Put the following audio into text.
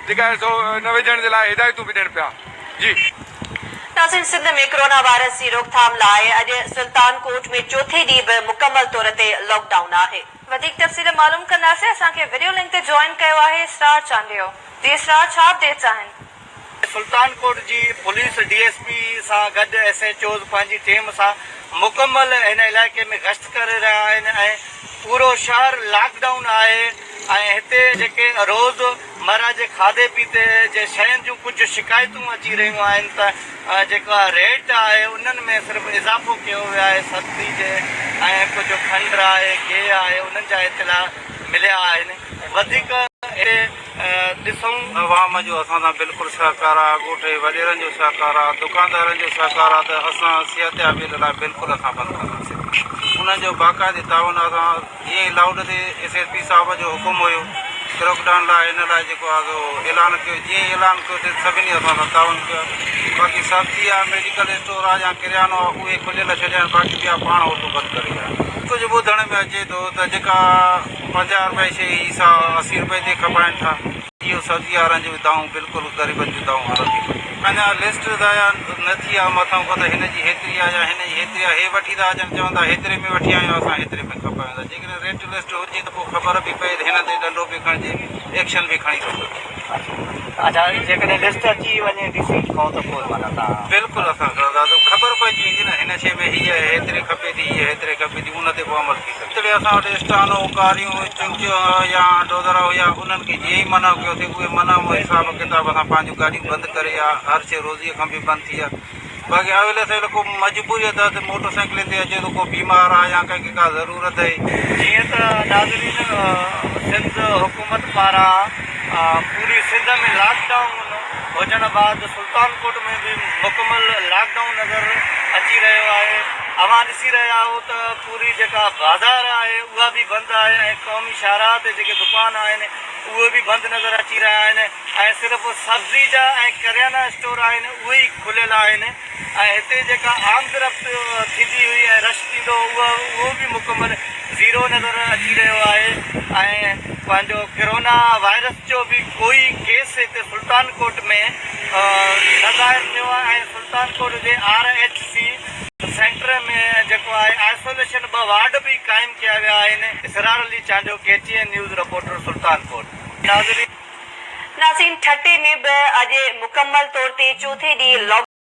जेका न विझण जे लाइ हिदायतूं बि ॾियनि पिया। जी नाज़रीन, सिंध में कोरोना वायरस की रोकथाम लाइ अॼु सुल्तानकोट में चौथे ॾींहुं बि मुकमल तौर ते लॉकडाउन आहे। वधीक तफ़सील मालूम कंदासीं। असांखे वीडियो लिंक ते जॉइन कयो आहे स्टार चांडियो। जी स्टार, छा अपडेट्स आहिनि? सुल्तानकोट जी पुलिस डीएसपी सां गॾु SHOs पंहिंजी टीम सां मुकमल हिन इलाइक़े में गश्त करे रहिया आहिनि ऐं पूरो शहर लॉकडाउन आहे। ऐं हिते जेके रोज़मर्रा जे खाधे पीते जे शयुनि जूं कुझु शिकायतूं अची रहियूं आहिनि त जेका रेट आहे उन्हनि में सिर्फ़ु इज़ाफ़ो कयो वियो आहे सब्ज़ी जे ऐं कुझु खंडु आहे गिहु आहे उन्हनि जा इतला मिलिया आहिनि। वधीक ॾिसूं अवाम जो असां सां बिल्कुलु सहकार आहे, ॻोठ जे वॾेरनि जो सहकार आहे, दुकानदारनि जो सहकार आहे त असां सिहतयाबी लाइ बिल्कुलु असां बंदि कंदासीं। उन्हनि जो बाक़ाइदे ताउन असां जीअं ई लाउड ते SSP साहिब जो हुकुम हुयो लॉकडाउन लाइ हिन लाइ जेको आहे ऐलान कयो, जीअं ई ऐलान कयो त सभिनी असां सां ताउन कयो। बाक़ी सब्जी आहे, मेडिकल स्टोर आहे या किरियानो आहे उहे खुलियल छॾिया आहिनि, बाक़ी ॿिया पाण ऑटो बंदि करे विया आहिनि। कुझु ॿुधण में अचे थो त जेका 50 रुपए शइ 80 रुपए ते खपाइनि था, इहो सब्जी वारनि जूं दाऊं बिल्कुलु ग़रीबनि जूं दाऊं हलंदी। अञा लिस्ट न थी आहे मथां खां त हिन जी हेतिरी आहे या हिन जी हेतिरी आहे, हे वठी था अचनि चवंदा हेतिरे में वठी आहियूं असां हेतिरे में खपायूं। जेकॾहिं रेट लिस्ट हुजे त पोइ ख़बर बि पए त हिन ते ॾंडो बि खणिजे, एक्शन बि खणी सघो। अच्छा, जेकॾहिं लिस्ट अची वञे ॾिसी खां त पोइ माना तव्हां बिल्कुलु असां कंदासीं, ख़बर पइजी वेंदी न हिन शइ में हीअ हेतिरे खपे थी, हीअ हेतिरे खपे थी, उन ते पोइ अमल थी सघे। जेतिरे असां वटि स्टानो कारियूं चिमचियूं या डोज़र हुया उन्हनि खे जीअं ई मना कयोसीं उहे मना हिसाब किताब असां पंहिंजूं गाॾियूं बंदि करे या हर शइ रोज़ीअ खां बि बंदि थी आहे। बाक़ी अवेले से को मजबूरी था त मोटरसाइकिल ते अचे थो, को बीमार आहे या कंहिंखे का ज़रूरत आहे। जीअं त नाज़रीन सिंध हुकूमत पारां पूरी सिंध में लॉकडाउन हुजण बाद सुल्तानकोट में भी मुकमल लॉकडाउन नज़र अची रहियो आहे। अवां ॾिसी रहिया आहियो त पूरी जेका बाज़ार आहे उहा बि बंदि आहे ऐं क़ौमी शाहराह ते जेके दुकान आहिनि उहे बि बंदि नज़र अची रहिया आहिनि ऐं सिर्फ़ु सब्ज़ी जा ऐं किरियाना स्टोर आहिनि उहे ई खुलियल आहिनि। ऐं हिते जेका आमदरफ़्त थींदी हुई ऐं रश थींदो उहो बि मुकमल ज़ीरो नज़र अची रहियो आहे। ऐं पंहिंजो कोरोना वायरस जो बि कोई केस हिते सुल्तानकोट में न ज़ाहिर थियो आहे ऐं सुल्तानकोट जे RHC सेंटर में जेको आहे आइसोलेशन 2 वार्ड बि क़ाइमु कया विया आहिनि। Israr Ali Chandio, KTN news reporter Sultankot. नाज़रीन, ठटे में बि अॼु मुकमल तौर ते चौथे ॾींहुं